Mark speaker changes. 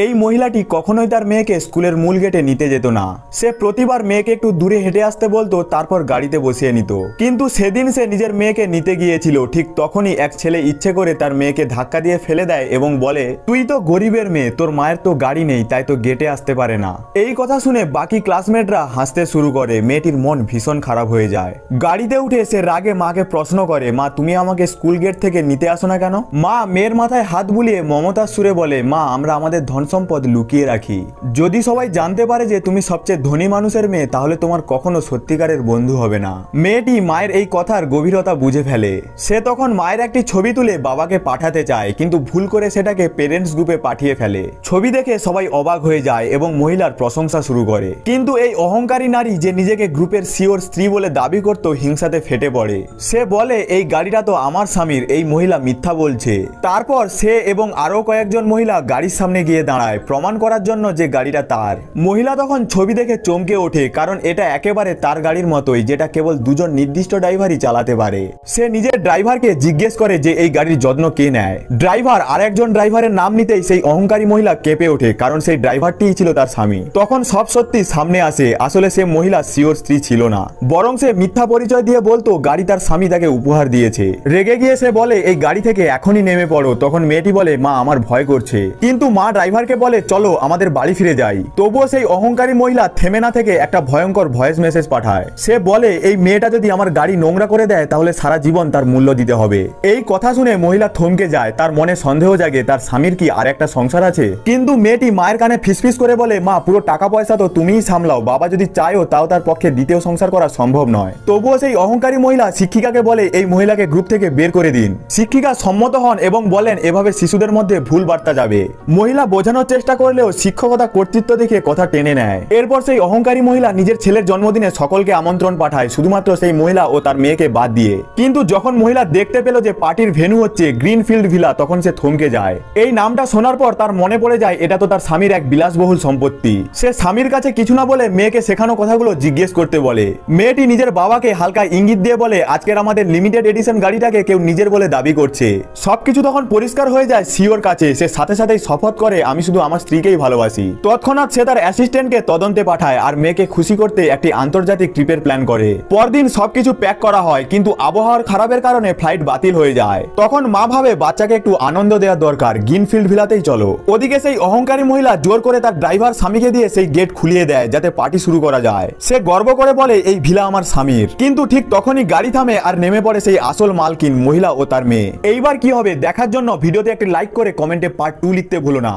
Speaker 1: এই মহিলাটি কখনোই তার মেয়েকে স্কুলের মূল গেটে নিতে যেত না। সে প্রতিবার মেয়েকে একটু দূরে হেঁটে আসতে বলতো, তারপর গাড়িতে বসিয়ে নিত। কিন্তু সেদিন সে নিজের মেয়েকে নিতে গিয়েছিল, ঠিক তখনই এক ছেলে ইচ্ছে করে তার মেয়েকে ধাক্কা দিয়ে ফেলে দেয় এবং বলে, তুই তো গরিবের মেয়ে, তোর মায়ের তো গাড়ি নেই, তাই তো গেটে আসতে পারে না। এই কথা শুনে বাকি ক্লাসমেটরা হাসতে শুরু করে। মেয়েটির মন ভীষণ খারাপ হয়ে যায়। গাড়িতে উঠে সে রাগে মাকে প্রশ্ন করে, মা তুমি আমাকে স্কুল গেট থেকে নিতে আসো না কেন? মা মেয়ের মাথায় হাত বুলিয়ে মমতার সুরে বলে, মা আমরা আমাদের ধন সম্পদ লুকিয়ে রাখি। যদি সবাই জানতে পারে যে তুমি সবচেয়ে ধনী মানুষের মেয়ে, তাহলে তোমার কখনো সত্যিকারের বন্ধু হবে না। মেয়েটি মায়ের এই কথার গভীরতা বুঝে ফেলে। সে তখন মায়ের একটি ছবি তুলে বাবাকে পাঠাতে চায়, কিন্তু ভুল করে সেটাকে পেরেন্টস গ্রুপে পাঠিয়ে ফেলে। ছবি দেখে সবাই অবাক হয়ে যায় এবং মহিলার প্রশংসা শুরু করে। কিন্তু এই অহংকারী নারী যে নিজেকে গ্রুপের সিওর স্ত্রী বলে দাবি করত, হিংসাতে ফেটে পড়ে। সে বলে, এই গাড়িটা তো আমার স্বামীর, এই মহিলা মিথ্যা বলছে। তারপর সে এবং আরো কয়েকজন মহিলা গাড়ির সামনে গিয়ে দাঁড়ায়, প্রমাণ করার জন্য যে গাড়িটা তার। মহিলা তখন ছবি দেখে চমকে ওঠে, কারণ এটা একেবারে তার গাড়ির মতোই, যেটা কেবল দুজন নির্দিষ্ট ড্রাইভারই চালাতে পারে। সে নিজের ড্রাইভারকে জিজ্ঞেস করে যে এই গাড়ির যত্ন কে নেয়। ড্রাইভার আর একজন ড্রাইভারের নাম নিতেই সেই অহংকারী মহিলা কেঁপে ওঠে, কারণ সেই ড্রাইভারটিই ছিল তার স্বামী। তখন সব সত্যি সামনে আসে, আসলে সে মহিলা সিওর স্ত্রী ছিল না, বরং সে মিথ্যা পরিচয় দিয়ে বলতো গাড়ি তার স্বামী তাকে উপহার দিয়েছে। রেগে গিয়ে সে বলে, এই গাড়ি থেকে এখনই নেমে পড়ো। তখন মেয়েটি বলে, মা আমার ভয় করছে। কিন্তু মা ড্রাইভারকে বলে, চলো আমাদের বাড়ি ফিরে যাই। তবুও সেই অহংকারী মহিলা থেমে না থেকে একটা ভয়ঙ্কর ভয়েস মেসেজ পাঠায়। সে বলে, এই মেয়েটা যদি আমার গাড়ি নোংরা করে দেয়, তাহলে সারা জীবন তার মূল্য দিতে হবে। এই কথা শুনে মহিলা থমকে যায়। তার মনে সন্দেহ জাগে, তার স্বামীর কি আর একটা সংসার আছে? কিন্তু মেয়েটি মায়ের কানে ফিসফিস করে বলে, মা পুরো টাকা পয়সা তো তুমিই সামলাও, বাবা যদি চায়ও তাও তার পক্ষে দ্বিতীয় সংসার করা সম্ভব নয়। তবুও সেই অহংকারী মহিলা শিক্ষিকাকে বলে, এই মহিলাকে গ্রুপ থেকে বের করে দিন। শিক্ষিকা সম্মত হন এবং বলেন, এভাবে শিশুদের মধ্যে ভুল বার্তা যাবে। মহিলা বোঝানোর চেষ্টা করলেও শিক্ষকতা কর্তৃত্ব দেখে কথা টেনে নেয়। এরপর সেই অহংকারী মহিলা নিজের ছেলের জন্মদিনে সকলকে আমন্ত্রণ পাঠায়, শুধুমাত্র সেই মহিলা ও তার মেয়েকে বাদ দিয়ে। কিন্তু যখন মহিলা দেখতে পেল যে পার্টির ভেন্যু হচ্ছে গ্রিনফিল্ড ভিলা, তখন সে থমকে যায়। এই নামটা শোনার পর তার মনে পড়ে যায় এটা তো তার স্বামীর এক বিলাসবহুল সম্পত্তি। সে স্বামীর কাছে কিছু না বলে মেয়েকে শেখানো কথাগুলো জিজ্ঞেস করতে বলে। মেয়েটি নিজের বাবাকে হালকা ইঙ্গিত দিয়ে বলে, আজকের আমাদের লিমিটেড এডিশন গাড়িটাকে কেউ নিজের বলে দাবি করছে। সবকিছু তখন পরিষ্কার হয়ে যায় সিওর কাছে। সে সাথে সাথেই শপথ করে, আমি শুধু আমার স্ত্রীকেই ভালোবাসি। তৎক্ষণাৎ সে তার অ্যাসিস্ট্যান্টকে তদন্তে পাঠায় আর মেয়েকে খুশি করতে একটি আন্তর্জাতিক ট্রিপের প্ল্যান করে। পরদিন সবকিছু প্যাক করা হয়, কিন্তু আবহাওয়ার খারাপের কারণে ফ্লাইট বাতিল হয়ে যায়। তখন মা ভাবে বাচ্চাকে একটু আনন্দ দেওয়ার দরকার, গ্রিনফিল্ড ভিলাতেই চলো। ওদিকে সেই অহংকারী মহিলা জোর করে তার ড্রাইভার স্বামীকে দিয়ে সেই গেট খুলিয়ে দেয়, যাতে পার্টি শুরু করা যায়। সে গর্ব করে বলে, এই ভিলা আমার স্বামীর। কিন্তু ঠিক তখনই গাড়ি থামে আর নেমে পড়ে সেই আসল মালকিন, মহিলা ও তার মেয়ে। এইবার কি হবে দেখার জন্য ভিডিওতে একটি লাইক করে কমেন্টে পার্ট 2 লিখতে ভুলো না।